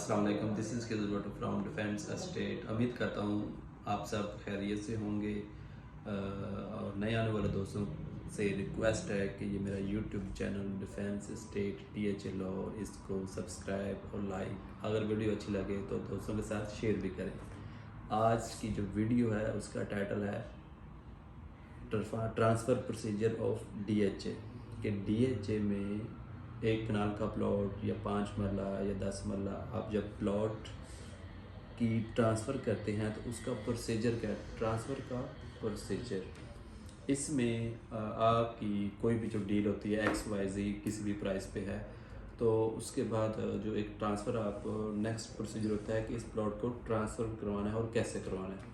अस्सलाम वालेकुम, this is किज़ फ्रॉम डिफेंस एस्टेट। उम्मीद करता हूँ आप सब खैरियत से होंगे। और नए आने वाले दोस्तों से रिक्वेस्ट है कि ये मेरा YouTube channel defence estate DHA law, इसको सब्सक्राइब और लाइक, अगर वीडियो अच्छी लगे तो दोस्तों के साथ शेयर भी करें। आज की जो वीडियो है उसका टाइटल है ट्रांसफ़र प्रोसीजर ऑफ DHA कि DHA में एक कनाल का प्लॉट या 5 मरला या 10 मरला आप जब प्लॉट की ट्रांसफ़र करते हैं तो उसका प्रोसीजर क्या है, ट्रांसफ़र का प्रोसीजर। इसमें आपकी कोई भी जो डील होती है XYZ किसी भी प्राइस पे है, तो उसके बाद जो एक ट्रांसफ़र आप नेक्स्ट प्रोसीजर होता है कि इस प्लॉट को ट्रांसफ़र करवाना है और कैसे करवाना है।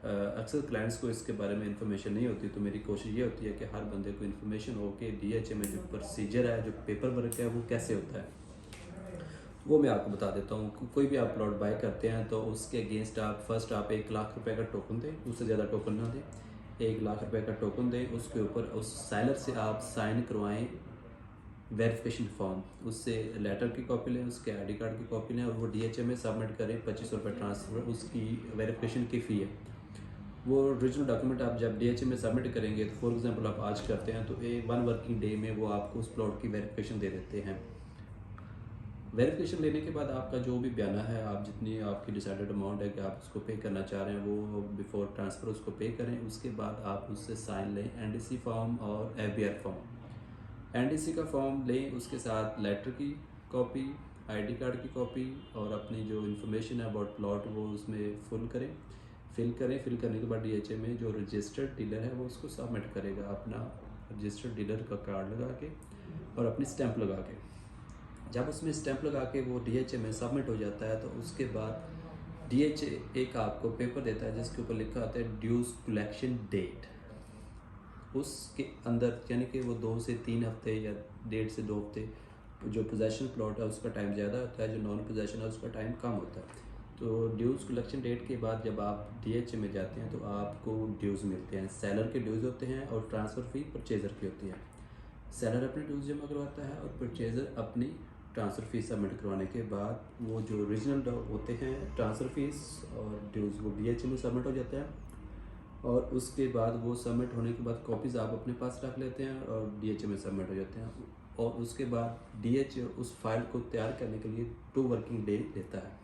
अक्सर क्लाइंट्स को इसके बारे में इंफॉर्मेशन नहीं होती, तो मेरी कोशिश ये होती है कि हर बंदे को इन्फॉर्मेशन हो कि DHA में जो प्रोसीजर है, जो पेपर वर्क है, वो कैसे होता है, वो मैं आपको बता देता हूँ। कोई भी आप प्लॉट बाय करते हैं तो उसके अगेंस्ट आप फर्स्ट 1 लाख रुपए का टोकन दें, उससे ज़्यादा टोकन ना दें। 1 लाख रुपए का टोकन दें, उसके ऊपर उस सेलर से आप साइन करवाएं वेरिफिकेशन फॉर्म, उससे लेटर की कॉपी लें, उसके ID कार्ड की कॉपी लें और वो DHA में सबमिट करें। 2500 रुपये ट्रांसफ़र उसकी वेरिफिकेशन की फ़ी है। वो ओरिजिनल डॉक्यूमेंट आप जब DHA में सबमिट करेंगे तो फॉर एग्जांपल आप आज करते हैं तो 1 वर्किंग डे में वो आपको उस प्लॉट की वेरिफिकेशन दे देते हैं। वेरिफिकेशन लेने के बाद आपका जो भी बयाना है, आप जितनी आपकी डिसाइडेड अमाउंट है कि आप उसको पे करना चाह रहे हैं, वो बिफोर ट्रांसफ़र उसको पे करें। उसके बाद आप उससे साइन लें, NDC फॉर्म और FBR फॉर्म। NDC का फॉर्म लें, उसके साथ लेटर की कॉपी, ID कार्ड की कॉपी और अपनी जो इन्फॉर्मेशन है अबाउट प्लॉट वो उसमें फिल करें। फिल करने के बाद DHA में जो रजिस्टर्ड डीलर है वो उसको सबमिट करेगा अपना रजिस्टर्ड डीलर का कार्ड लगा के और अपनी स्टैंप लगा के। जब उसमें स्टैंप लगा के वो DHA में सबमिट हो जाता है तो उसके बाद DHA एक आपको पेपर देता है जिसके ऊपर लिखा होता है ड्यूज कलेक्शन डेट। उसके अंदर यानी कि वो 2 से 3 हफ्ते या 1.5 से 2 हफ्ते जो पोजेशन प्लॉट है उसका टाइम ज़्यादा होता है, जो नॉन पोजेशन है उसका टाइम कम होता है। तो ड्यूज़ कलेक्शन डेट के बाद जब आप DHA में जाते हैं तो आपको ड्यूज़ मिलते हैं। सेलर के ड्यूज़ होते हैं और ट्रांसफ़र फ़ी परचेज़र की होती है। सेलर अपनी ड्यूज़ जमा करवाता है और परचेज़र अपनी ट्रांसफ़र फ़ीस सबमिट करवाने के बाद वो जो ओरिजिनल होते हैं ट्रांसफ़र फ़ीस और ड्यूज़ वो DHA में सबमिट हो जाता है। और उसके बाद वो सबमिट होने के बाद कॉपीज़ आप अपने पास रख लेते हैं और DHA में सबमिट हो जाते हैं। और उसके बाद DHA उस फाइल को तैयार करने के लिए 2 वर्किंग डे लेता है।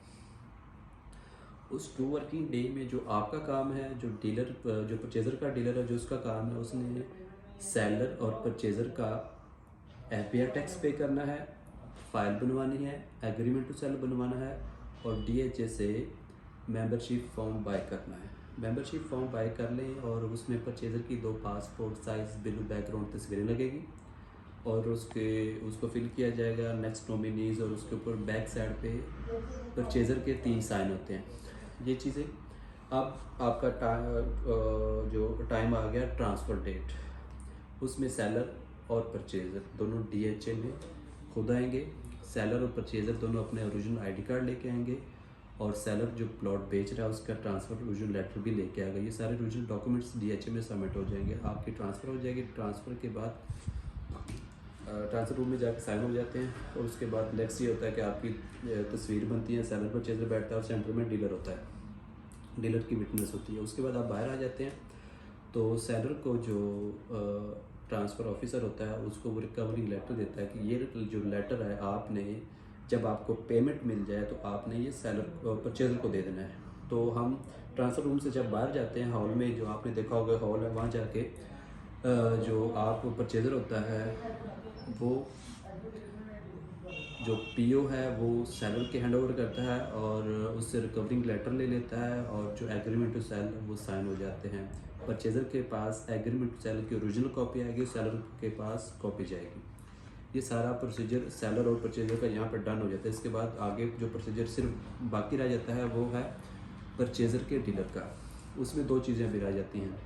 उस 2 वर्किंग डे में जो आपका काम है, जो परचेज़र का डीलर है, जो उसका काम है, उसने सेलर और परचेज़र का FBR टैक्स पे करना है, फाइल बनवानी है, एग्रीमेंट टू सेल बनवाना है और DHA से मेंबरशिप फॉर्म बाय करना है। मेंबरशिप फॉर्म बाय कर लें और उसमें परचेज़र की 2 पासपोर्ट साइज़ बिल बैकग्राउंड तस्वीरें लगेगी और उसको फिल किया जाएगा, नेक्स्ट नॉमिनीज़, और उसके ऊपर बैक साइड पे परचेज़र के 3 साइन होते हैं। ये चीज़ें अब आपका जो टाइम आ गया ट्रांसफ़र डेट, उसमें सेलर और परचेज़र दोनों DHA में खुद आएंगे। सेलर और परचेज़र दोनों अपने ओरिजिनल ID कार्ड लेके आएंगे और सेलर जो प्लॉट बेच रहा है उसका ट्रांसफ़र ओरिजिनल लेटर भी लेके आएगा। ये सारे ओरिजिनल डॉक्यूमेंट्स DHA में सबमिट हो जाएंगे, आपकी ट्रांसफ़र हो जाएगी। ट्रांसफ़र के बाद ट्रांसफ़र रूम में जाकर साइन हो जाते हैं और उसके बाद नेक्स्ट ये होता है कि आपकी तस्वीर बनती है, सेलर परचेज़र बैठता है और सेंटर में डीलर होता है, डीलर की विटनेस होती है। उसके बाद आप बाहर आ जाते हैं तो सेलर को जो ट्रांसफ़र ऑफिसर होता है उसको वो रिकवरिंग लेटर देता है कि ये जो लेटर है आपने जब आपको पेमेंट मिल जाए तो आपने ये सेलर परचेज़र को दे देना है। तो हम ट्रांसफ़र रूम से जब बाहर जाते हैं, हॉल में जो आपने देखा होगा हॉल है, वहाँ जाके जो आप परचेज़र होता है वो जो PO है वो सेलर के हैंड ओवर करता है और उससे रिकवरिंग लेटर ले लेता है और जो एग्रीमेंट टू सेल वो साइन हो जाते हैं। परचेज़र के पास एग्रीमेंट टू सेल की ओरिजिनल कॉपी आएगी, सेलर के पास कॉपी जाएगी। ये सारा प्रोसीजर सेलर और परचेज़र का यहाँ पर डन हो जाता है। इसके बाद आगे जो प्रोसीजर सिर्फ बाकी रह जाता है वो है परचेज़र के डीलर का। उसमें 2 चीज़ें भी रह जाती हैं।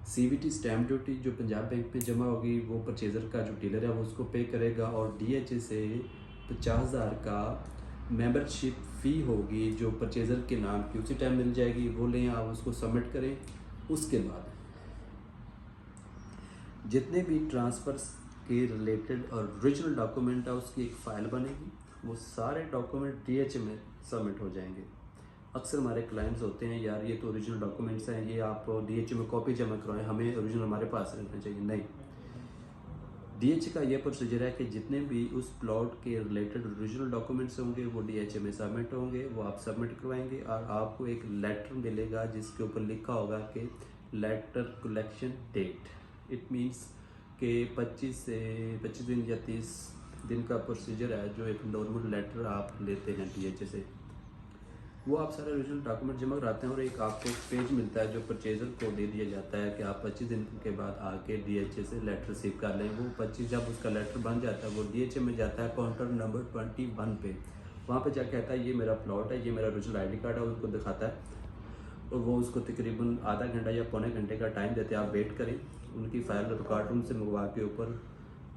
CVT स्टैम्प ड्यूटी जो पंजाब बैंक में जमा होगी वो परचेज़र का जो डीलर है वो उसको पे करेगा और DHA से 50,000 का मेंबरशिप फ़ी होगी जो परचेज़र के नाम की उसी टाइम मिल जाएगी, वो लें आप उसको सबमिट करें। उसके बाद जितने भी ट्रांसफ़र्स के रिलेटेड और ओरिजिनल डॉक्यूमेंट है उसकी एक फ़ाइल बनेगी वो सारे डॉक्यूमेंट डीएचए में सबमिट हो जाएंगे। अक्सर हमारे क्लाइंट्स होते हैं, यार ये तो ओरिजिनल डॉक्यूमेंट्स हैं, ये आप डीएचए में कॉपी जमा करवाएं, हमें ओरिजिनल हमारे पास रखना चाहिए। नहीं, डीएचए का ये प्रोसीजर है कि जितने भी उस प्लॉट के रिलेटेड ओरिजिनल डॉक्यूमेंट्स होंगे वो डीएचए में सबमिट होंगे, वो आप सबमिट करवाएंगे और आपको एक लेटर मिलेगा जिसके ऊपर लिखा होगा कि letter collection date. It means कि 25 दिन या 30 दिन का प्रोसीजर है जो एक नॉर्मल लेटर आप लेते हैं डीएचए से। वो आप सारे ओरिजिनल डॉक्यूमेंट जमा कराते हैं और एक आपको पेज मिलता है जो परचेजर को दे दिया जाता है कि आप 25 दिन के बाद आके डीएचए से लेटर रिसीव कर लें। वो 25 जब उसका लेटर बन जाता है वो डीएचए में जाता है काउंटर नंबर 21 पे। वहाँ पे जाके कहता है ये मेरा प्लॉट है, ये मेरा ओरिजिनल आईडी कार्ड है, उसको दिखाता है और वो उसको तकरीबन आधा घंटा या पौने घंटे का टाइम देते हैं। आप वेट करें, उनकी फाइल रिकॉर्ड रूम से मंगवा के ऊपर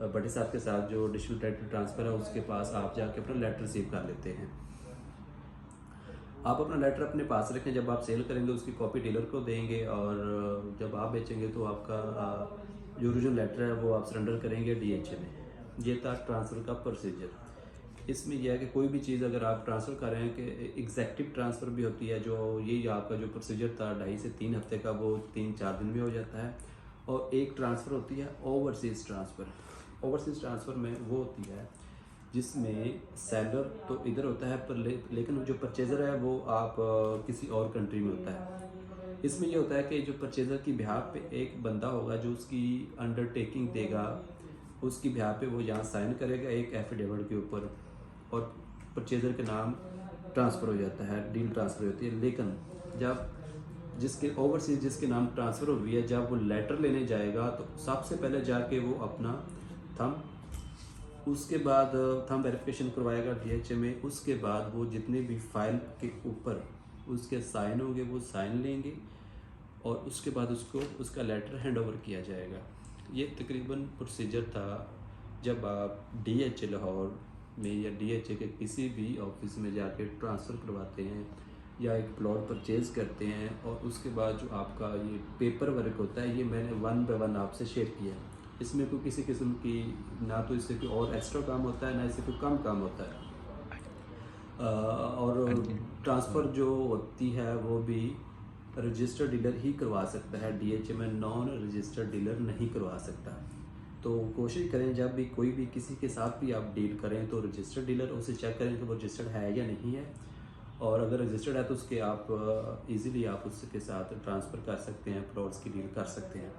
बड़े साहब के साथ जो डिस्ट्रिक्ट टाइटल ट्रांसफ़र है उसके पास आप जाके अपना लेटर रिसीव कर लेते हैं। आप अपना लेटर अपने पास रखें, जब आप सेल करेंगे उसकी कॉपी डीलर को देंगे और जब आप बेचेंगे तो आपका जो ओरिजिनल लेटर है वो आप सरेंडर करेंगे डीएचए में। ये था ट्रांसफ़र का प्रोसीजर। इसमें यह है कि कोई भी चीज़ अगर आप ट्रांसफ़र कर रहे हैं कि एग्जैक्टिव ट्रांसफ़र भी होती है, जो ये आपका जो प्रोसीजर था 2.5 से 3 हफ्ते का वो 3-4 दिन में हो जाता है। और एक ट्रांसफ़र होती है ओवरसीज़ ट्रांसफ़र। ओवरसीज़ ट्रांसफ़र में वो होती है जिसमें सेलर तो इधर होता है पर लेकिन जो परचेज़र है वो आप किसी और कंट्री में होता है। इसमें ये होता है कि जो परचेज़र की बिहाफ पे एक बंदा होगा जो उसकी अंडरटेकिंग देगा, उसकी बिहाफ पे वो यहाँ साइन करेगा एक एफिडेविट के ऊपर और परचेज़र के नाम ट्रांसफ़र हो जाता है, डील ट्रांसफ़र होती है। लेकिन जब जिसके ओवरसीज जिसके नाम ट्रांसफ़र हुई है, जब वो लेटर लेने जाएगा तो सबसे पहले जाके वो अपना थंब, उसके बाद थंब वेरिफिकेशन करवाएगा डीएचए में। उसके बाद वो जितने भी फाइल के ऊपर उसके साइन होंगे वो साइन लेंगे और उसके बाद उसको उसका लेटर हैंड ओवर किया जाएगा। ये तकरीबन प्रोसीजर था जब आप डीएचए लाहौर में या डीएचए के किसी भी ऑफिस में जाके ट्रांसफ़र करवाते हैं या एक प्लॉट परचेज़ करते हैं। और उसके बाद जो आपका ये पेपर वर्क होता है, ये मैंने 1 बाय 1 आपसे शेयर किया है। इसमें कोई किसी किस्म की ना तो इससे कोई और एक्स्ट्रा काम होता है ना इससे कोई कम काम होता है। और ट्रांसफ़र जो होती है वो भी रजिस्टर्ड डीलर ही करवा सकता है, डीएचए में नॉन रजिस्टर्ड डीलर नहीं करवा सकता। तो कोशिश करें जब भी कोई भी किसी के साथ भी आप डील करें तो रजिस्टर्ड डीलर उसे चेक करें कि वो रजिस्टर्ड है या नहीं है, और अगर रजिस्टर्ड है तो उसके आप इजीली आप उसके साथ ट्रांसफ़र कर सकते हैं, प्लॉट्स की डील कर सकते हैं।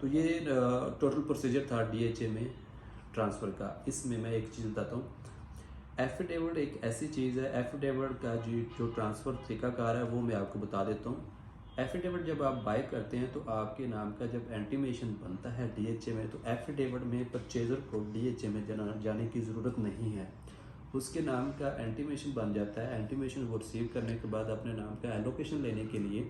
तो ये टोटल प्रोसीजर था डीएचए में ट्रांसफ़र का। इसमें मैं एक चीज़ बताता हूँ, एफिडेविट एक ऐसी चीज़ है, एफिडेविट का जो ट्रांसफ़र तरीकाकार है वो मैं आपको बता देता हूँ। एफिडेविट जब आप बाय करते हैं तो आपके नाम का जब एंटीमेशन बनता है डीएचए में, तो एफिडेविट में परचेज़र को डीएचए में जाने की ज़रूरत नहीं है। उसके नाम का एंटीमेशन बन जाता है। एंटीमेशन वो रिसीव करने के बाद अपने नाम का एलोकेशन लेने के लिए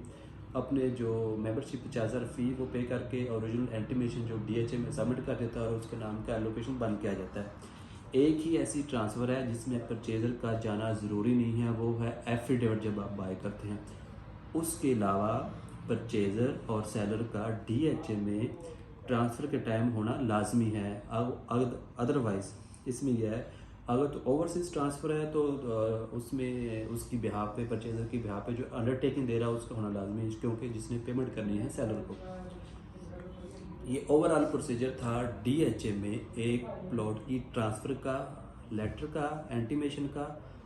अपने जो मेंबरशिप चार्जर फ़ी वो पे करके ओरिजिनल एंटीमेशन जो डीएचए में सबमिट कर देता है और उसके नाम का एलोकेशन बन के आ जाता है। एक ही ऐसी ट्रांसफ़र है जिसमें परचेज़र का जाना ज़रूरी नहीं है, वो है एफिडेविट जब आप बाय करते हैं। उसके अलावा परचेज़र और सेलर का डीएचए में ट्रांसफ़र के टाइम होना लाजमी है। अदरवाइज़ इसमें यह है, अगर तो ओवरसीज़ ट्रांसफ़र है तो उसमें उसकी बिहाफ पे परचेज़र की बिहाफ पे जो अंडरटेकिंग दे रहा है उसका होना लाजमी है, क्योंकि जिसने पेमेंट करनी है सेलर को। ये ओवरऑल प्रोसीजर था डीएचए में एक प्लॉट की ट्रांसफ़र का, लेटर का, एंटीमेशन का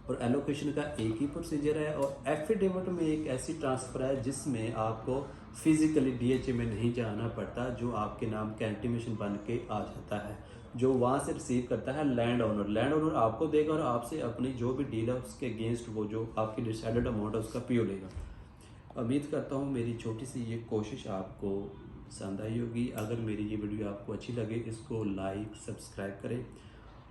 और एलोकेशन का एक ही प्रोसीजर है। और एफिडेविट में एक ऐसी ट्रांसफ़र है जिसमें आपको फिज़िकली डीएचए में नहीं जाना पड़ता, जो आपके नाम का एंटीमेशन बन के आ जाता है, जो वहाँ से रिसीव करता है लैंड ओनर। लैंड ओनर आपको देगा और आपसे अपनी जो भी डील है उसके अगेंस्ट वो जो आपकी डिसाइडेड अमाउंट है उसका पीओ लेगा। उम्मीद करता हूँ मेरी छोटी सी ये कोशिश आपको पसंद आई होगी। अगर मेरी ये वीडियो आपको अच्छी लगे इसको लाइक सब्सक्राइब करें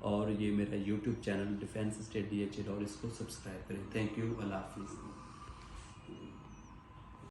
और ये मेरा YouTube channel defence state DHA और इसको सब्सक्राइब करें। थैंक यू, अल्लाह हाफिज़।